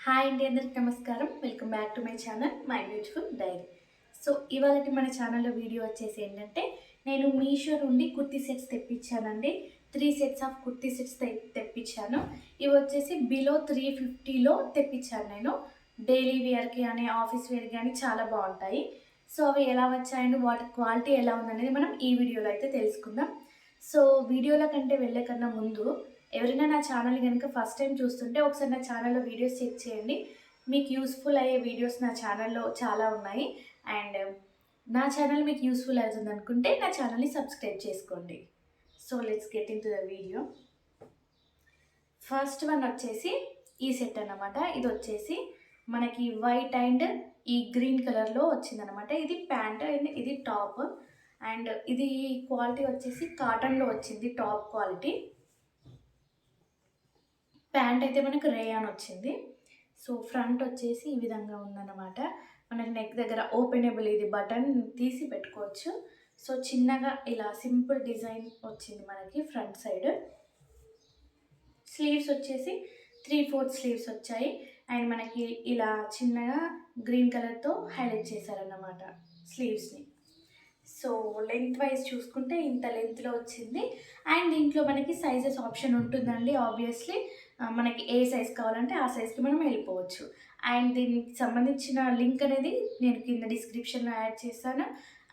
Hi అండి, అందరికి నమస్కారం. Welcome back to my channel my beautiful diary. So ఇవాళ మన ఛానల్లో వీడియో వచ్చేసి ఏంటంటే, నేను మీషో నుండి కుర్తీ సెట్స్ తెప్పించానండి. 3 సెట్స్ ఆఫ్ కుర్తీ సెట్స్ తెప్పించాను. ఇవి వచ్చేసి బిలో 350లో తెప్పించాను నేను. డైలీ వేర్కి కానీ ఆఫీస్ వేర్కి కానీ చాలా బాగుంటాయి. సో అవి ఎలా వచ్చాయండి, వాటి క్వాలిటీ ఎలా ఉందనేది మనం ఈ వీడియోలో అయితే తెలుసుకుందాం. సో వీడియోల కంటే వెళ్ళే కన్నా ముందు ఎవరైనా నా ఛానల్ కనుక ఫస్ట్ టైం చూస్తుంటే ఒకసారి నా ఛానల్లో వీడియోస్ చెక్ చేయండి. మీకు యూస్ఫుల్ అయ్యే వీడియోస్ నా ఛానల్లో చాలా ఉన్నాయి. అండ్ నా ఛానల్ మీకు యూస్ఫుల్ అవుతుంది అనుకుంటే నా ఛానల్ని సబ్స్క్రైబ్ చేసుకోండి. So let's get in to the video. First one వచ్చేసి ఈ సెట్ అన్నమాట. ఇది వచ్చేసి మనకి వైట్ అండ్ ఈ గ్రీన్ కలర్లో వచ్చిందనమాట. ఇది ప్యాంట్ అండ్ ఇది టాప్. అండ్ ఇది క్వాలిటీ వచ్చేసి కాటన్లో వచ్చింది, టాప్ క్వాలిటీ. ప్యాంట్ అయితే మనకు రేయాన్ వచ్చింది. సో ఫ్రంట్ వచ్చేసి ఈ విధంగా ఉందన్నమాట. మనకి నెక్ దగ్గర ఓపెనబుల్, ఇది బటన్ తీసి పెట్టుకోవచ్చు. సో చిన్నగా ఇలా సింపుల్ డిజైన్ వచ్చింది మనకి ఫ్రంట్ సైడ్. స్లీవ్స్ వచ్చేసి 3/4 స్లీవ్స్ వచ్చాయి. అండ్ మనకి ఇలా చిన్నగా గ్రీన్ కలర్తో హైలైట్ చేశారన్నమాట స్లీవ్స్ని. సో లెంత్ వైజ్ చూసుకుంటే ఇంత లెంత్లో వచ్చింది. అండ్ దీంట్లో మనకి సైజెస్ ఆప్షన్ ఉంటుందండి. ఆబ్వియస్లీ మనకి ఏ సైజ్ కావాలంటే ఆ సైజ్కి మనం వెళ్ళిపోవచ్చు. అండ్ దీనికి సంబంధించిన లింక్ అనేది నేను కింద డిస్క్రిప్షన్లో యాడ్ చేస్తాను.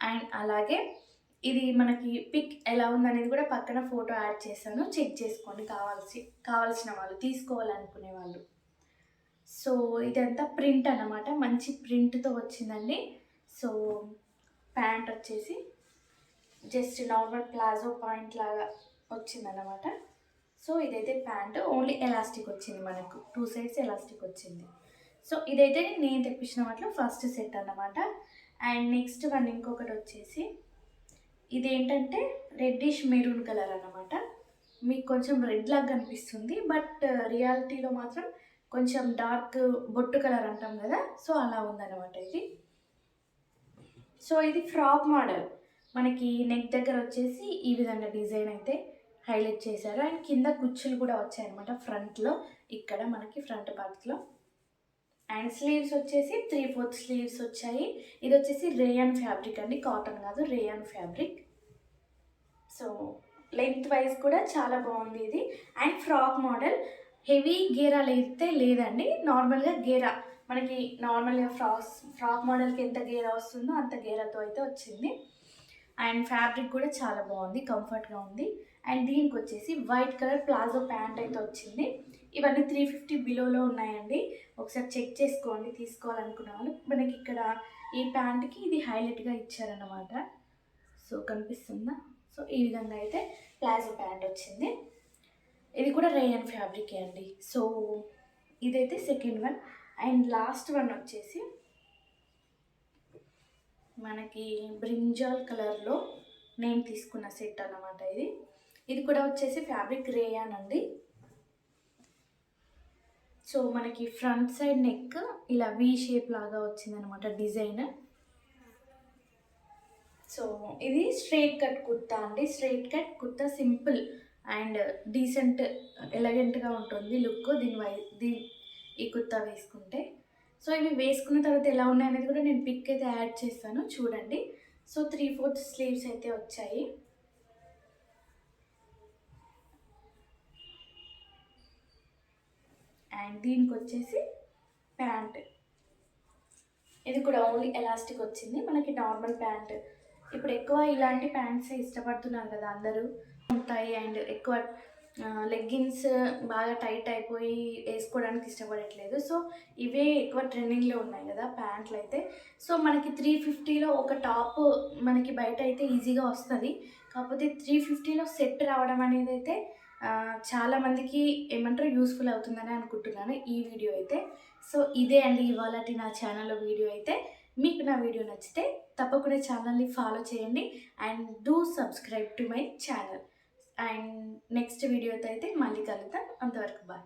అండ్ అలాగే ఇది మనకి పిక్ ఎలా ఉందనేది కూడా పక్కన ఫోటో యాడ్ చేస్తాను, చెక్ చేసుకోండి కావాల్సిన వాళ్ళు, తీసుకోవాలనుకునే వాళ్ళు. సో ఇదంతా ప్రింట్ అన్నమాట, మంచి ప్రింట్తో వచ్చిందండి. సో ప్యాంట్ వచ్చేసి జస్ట్ నార్మల్ ప్లాజో పాయింట్ లాగా వచ్చిందన్నమాట. సో ఇదైతే ప్యాంట్ ఓన్లీ ఎలాస్టిక్ వచ్చింది, మనకు 2 సైడ్స్ ఎలాస్టిక్ వచ్చింది. సో ఇదైతే నేను తెప్పించిన వాటిలో ఫస్ట్ సెట్ అన్నమాట. అండ్ నెక్స్ట్ వన్ ఇంకొకటి వచ్చేసి ఇదేంటంటే రెడ్డిష్ మెరూన్ కలర్ అన్నమాట. మీకు కొంచెం రెడ్ లాగా కనిపిస్తుంది, బట్ రియాలిటీలో మాత్రం కొంచెం డార్క్ బొట్టు కలర్ అంటాం కదా, సో అలా ఉందన్నమాట ఇది. సో ఇది ఫ్రాక్ మోడల్. మనకి నెక్ దగ్గర వచ్చేసి ఈ విధంగా డిజైన్ అయితే హైలైట్ చేశారు. అండ్ కింద కుచ్చులు కూడా వచ్చాయన్నమాట ఫ్రంట్లో, ఇక్కడ మనకి ఫ్రంట్ పార్ట్లో. అండ్ స్లీవ్స్ వచ్చేసి 3/4 స్లీవ్స్ వచ్చాయి. ఇది వచ్చేసి రేయాన్ ఫ్యాబ్రిక్ అండి, కాటన్ కాదు, rayon fabric. So length wise కూడా చాలా బాగుంది ఇది. అండ్ ఫ్రాక్ మోడల్, హెవీ గేరాలు అయితే లేదండి, నార్మల్గా గేరా మనకి నార్మల్గా ఫ్రాక్ మోడల్కి ఎంత గేరా వస్తుందో అంత గేరాతో అయితే వచ్చింది. అండ్ ఫ్యాబ్రిక్ కూడా చాలా బాగుంది, కంఫర్ట్గా ఉంది. అండ్ దీనికి వచ్చేసి వైట్ కలర్ ప్లాజో ప్యాంట్ అయితే వచ్చింది. ఇవన్నీ 350 బిలోలో ఉన్నాయండి, ఒకసారి చెక్ చేసుకోండి తీసుకోవాలనుకున్న వాళ్ళు. మనకి ఇక్కడ ఈ ప్యాంట్కి ఇది హైలైట్గా ఇచ్చారన్నమాట. సో కనిపిస్తుందా? సో ఈ విధంగా అయితే ప్లాజో ప్యాంట్ వచ్చింది. ఇది కూడా రేయన్ ఫ్యాబ్రికే అండి. సో ఇదైతే second one. And last one వచ్చేసి మనకి బ్రింజాల్ కలర్లో నేను తీసుకున్న సెట్ అన్నమాట ఇది. ఇది కూడా వచ్చేసి ఫ్యాబ్రిక్ రేయాన్ అండి. సో మనకి ఫ్రంట్ సైడ్ నెక్ ఇలా వీ షేప్ లాగా వచ్చిందనమాట డిజైన్. సో ఇది స్ట్రైట్ కట్ కుర్తా అండి. Straight cut kurta simple and decent ఎలగెంట్గా ఉంటుంది లుక్ ఈ కుర్తా వేసుకుంటే. సో ఇవి వేసుకున్న తర్వాత ఎలా ఉన్నాయనేది కూడా నేను పిక్ అయితే యాడ్ చేస్తాను, చూడండి. సో 3/4 స్లీవ్స్ అయితే వచ్చాయి. అండ్ దీనికి వచ్చేసి ప్యాంట్, ఇది కూడా ఓన్లీ ఎలాస్టిక్ వచ్చింది. మనకి నార్మల్ ప్యాంట్ ఇప్పుడు ఎక్కువ ఇలాంటి ప్యాంట్స్ ఇష్టపడుతున్నారు కదా అందరూ, ఉంటాయి. అండ్ ఎక్కువ లెగ్గిన్స్ బాగా టైట్ అయిపోయి వేసుకోవడానికి ఇష్టపడట్లేదు. సో ఇవే ఎక్కువ ట్రెండింగ్లో ఉన్నాయి కదా ప్యాంట్లు అయితే. సో మనకి 350లో ఒక టాప్ మనకి బయట అయితే ఈజీగా వస్తుంది. కాకపోతే 350లో సెట్ రావడం అనేది అయితే చాలామందికి ఏమంటారు యూస్ఫుల్ అవుతుందని అనుకుంటున్నాను ఈ వీడియో అయితే. సో ఇదే అండి ఇవాళ నా ఛానల్లో వీడియో అయితే. మీకు నా వీడియో నచ్చితే తప్పకుండా ఛానల్ని ఫాలో చేయండి and do subscribe to my channel. And next వీడియోతో అయితే మళ్ళీ కలుద్దాం. అంతవరకు బాయ్.